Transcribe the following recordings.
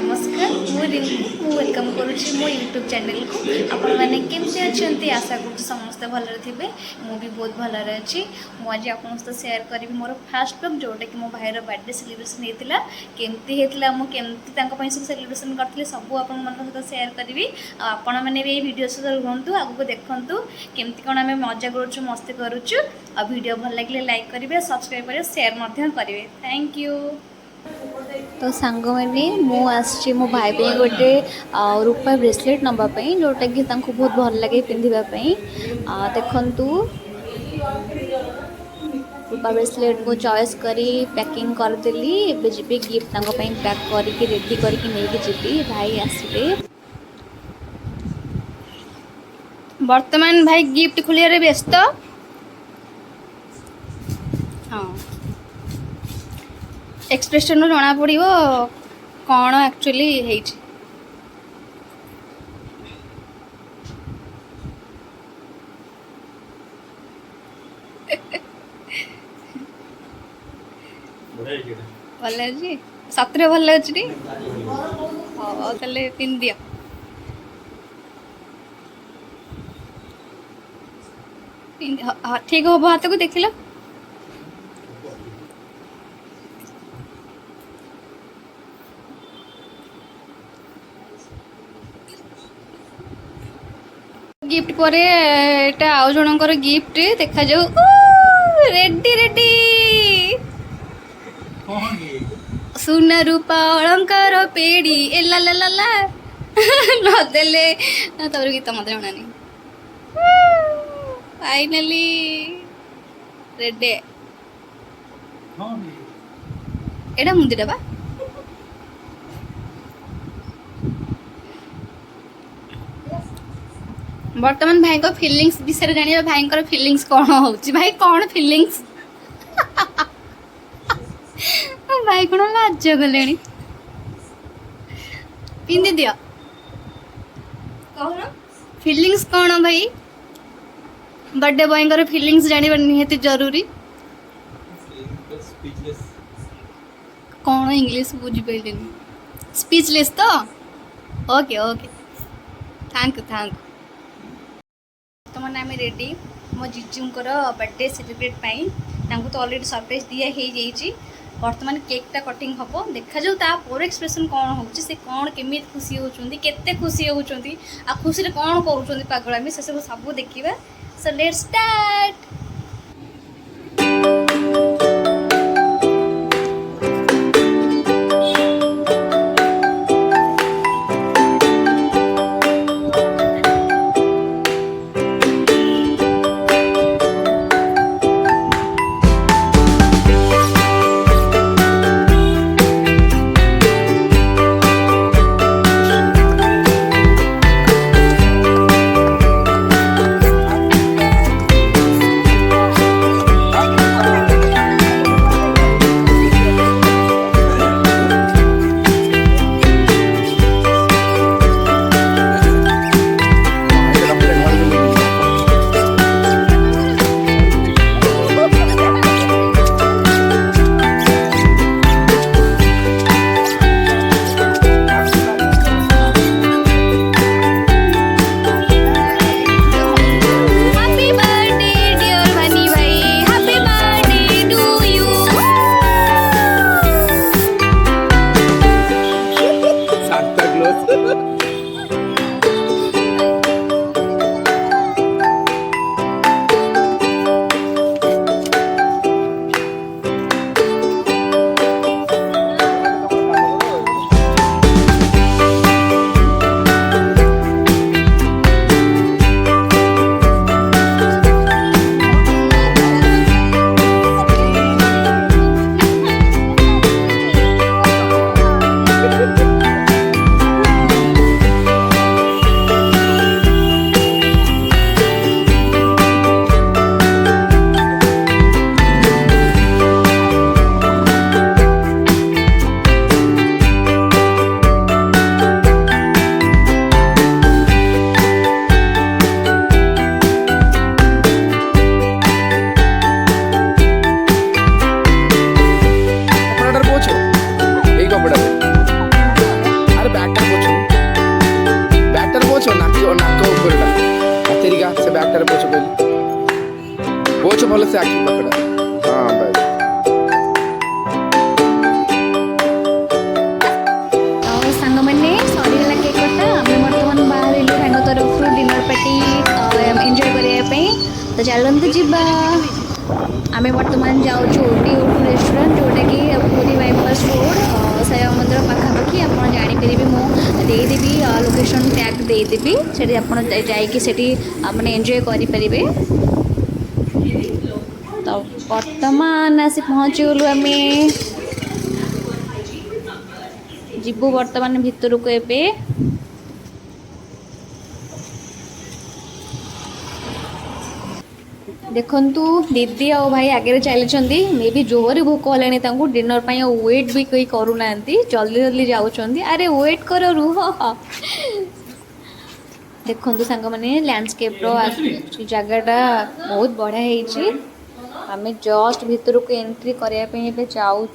नमस्कार मु रिंकू मु वेलकम करुच्ची मो यूट्यूब चैनल को आपण मैंने केमती अच्छा आशा कर समस्ते भलरे थे मु भी बहुत भलरे अच्छी मुझे आपन सहित सेयार करी मोर फास्ट ब्लॉग जोटा कि मो भाईर बर्थडे सेलिब्रेशन होता केमती होता मुझे सब सेलिब्रेशन करी सब आपण सहित सेयार करी आपण मैंने भी वीडियो सहित रुहतु आगू देखु केमती कौन आम मजा करुचु मस्ती करुचु आ वीडियो भल लगे लाइक करेंगे सब्सक्राइब करेंगे शेयर करेंगे थैंक यू। तो सांग मैंने मुझे मो भाई पे गोटे रूपा ब्रेसलेट नापी जोटा कि बहुत भल लगे पिंधापी देखु रूपा ब्रेसलेट को चॉइस करी पैकिंग करदेली एवं जी गिफ्ट पैक करके रेडी करके जी भाई आसवे वर्तमान भाई गिफ्ट खोलिया व्यस्त हाँ एक्सप्रेशन जना पड़ो कौन एक्चुअली भल लगे सतरे भल लगे हाँ ताले पिन दिया हाँ ठीक हम हाथ को देख लो गिफ्ट पर आउ जनकर गिफ्ट देखा जाऊ रेडी रेडी सुना रूपा अलंकार पेड़ी एला ला ला ला नदेले तब गीत मत जानी फाइनली रेडी एटा मुंदीटा बा वर्तमान भाई को फीलिंग्स विषय जानिबा भाई को फीलिंग्स कौन होची भाई कौन फीलिंग्स भाई कौन लाज गले पिंधि दियो कौन फीलिंग्स कौन भाई बर्थडे बॉय को फीलिंग्स जानिबा निहाती जरूरी कौन इंग्लिश बुझी पाइलेनी स्पीचलेस तो ओके ओके थैंक यू आम रेडी मो जीजूंकर बर्थडे सेलिब्रेट पाई तो ऑलरेडी सरप्राइज दिया हो बर्तमान केकटा कटिंग हम देखा जाऊ तापर एक्सप्रेशन कौन हो कौन केमी खुशी होती केते खुशी होती आ खुशी कौन कर पागलामी से सब देखा सो लेट्स स्टार्ट। बेकार पोछ कहली पोछ भल से आखि पकड़ा हाँ बाय सांग मैंने सरीगला केक कटा आम बर्तमान बाहर सांग तरफ डिनर पार्टी एंजॉय करने तो चलते जीवा आम बर्तमान जाऊँ ओटी रेस्टोरेंट जोटा कि पूरी बाईपास रोड साई मंदिर पाखापाखि आप जापर मुदेवी लोकेशन टैग देदेवी से आप मैंने एंजॉय करें तो बर्तमान आसी पहुँची गलु आम जीवु बर्तमान भितर को ए देखंतु दीदी आ भाई आगे चली मे भी जोर भोक है डिनर पर वेट भी कोई करूना जल्दी जल्दी जाऊँच अरे वेट कर रुह देखंतु सांग मैंने लैंडस्केप जगटा बहुत बढ़िया आम जस्ट भितर को एंट्री करने जाऊँ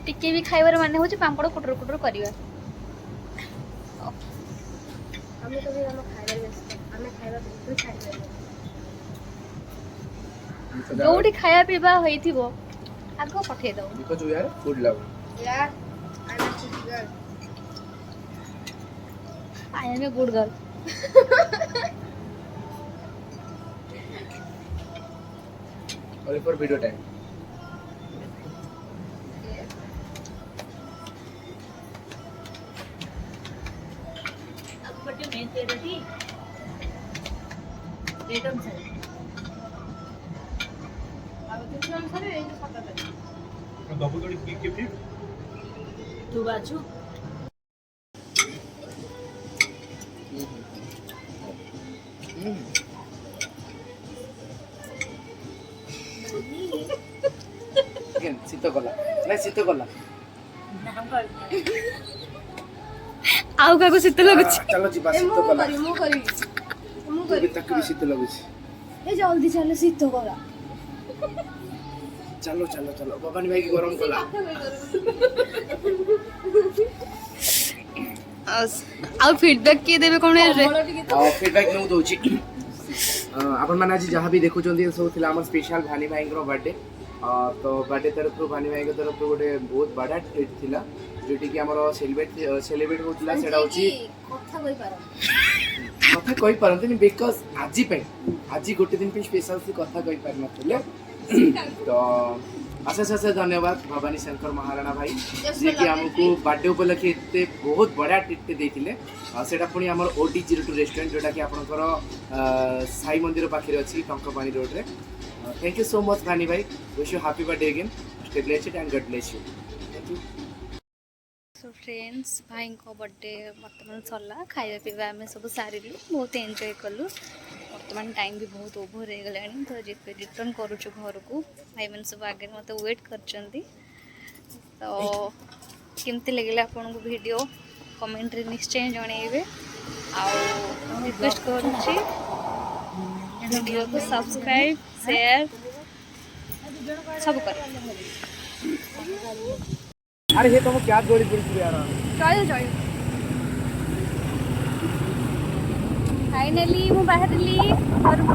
टिके भी खाइबार माने होची पांपड़ कुटर कुटर करिवा हमें तो भी हम खाइबा व्यस्त हमें खाइबा बिल्कुल छाड़िबा जोड़ी खाया पीबा होइथिबो आगो पठे दो because we are good love यार I am girl I am a good girl only for video time अब बटे मैं तेरे थी रेटम से अब कितना अनुसार है ये पता कर बाबू थोड़ी की फिर तू बाजू again sito kola na sito kola आउ काको शीत लगुची चलो जी बस sito kola मु करी अभी तक भी शीत लगुची ए जल्दी चलो शीत करा चलो चलो चलो भवानी भाई की गरम कोला आउ फीडबैक किए देबे कोन रे फीडबैक नु दोची आपण माने आज जहां भी देखु चंदी सब थिला हमर स्पेशल भानी भाई को बर्थडे तो बर्थडे तरफ भानी भाई के तरफ गोटे बहुत बड़ा ट्रीट थिला जोटी कि हमर सेलिब्रेट होतला सेडा होची कथा कहि परंतनी बिकॉज़ आजी पे आजी गोटे दिन पे स्पेशल से कथा कहि पार नथले तो अशेष धन्यवाद भवानी शंकर महाराणा भाई जे कि हमको बर्थडे उपलक्षे एते बहुत बड़ा ट्रीट देथिले सेटा पुनी हमर OD02 रेस्टोरेंट जोटा कि आपनकर साई मंदिर पाखरे अछि टंकपानी रोड रे थैंक यू सो मच भानी भाई wish you happy birthday again stay blessed and God bless you thank you so friends भाई को बर्थडे वर्तमान सरला खाଇବା ପିଇବା ଆମେ ସବୁ ସାରିଲୁ ବହୁତ ଏନ୍ଜୟ କଲୁ ବର୍ତ୍ତମାନ ଟାଇମ୍ ବି ବହୁତ ଓଭର ହେଇଗଲାଣି ତ ରିଟର୍ନ କରୁଛୁ ଘରକୁ ଭାଇମାନେ ସବୁ ଆଗରେ ମୋତେ ୱେଟ୍ କରିଛନ୍ତି ତ କେମିତି ଲାଗିଲା ଆପଣଙ୍କୁ ଭିଡ଼ିଓ କମେଣ୍ଟରେ ନିଶ୍ଚୟ ଜଣାଇବେ ଆଉ ରିକ୍ୱେଷ୍ଟ କରୁଛି ଭିଡ଼ିଓକୁ ସବସ୍କ୍ରାଇବ୍ ସେୟାର ସବୁ କର अरे ये तो क्या गोली बोल यार चल फाइनली मु बाहरली घर को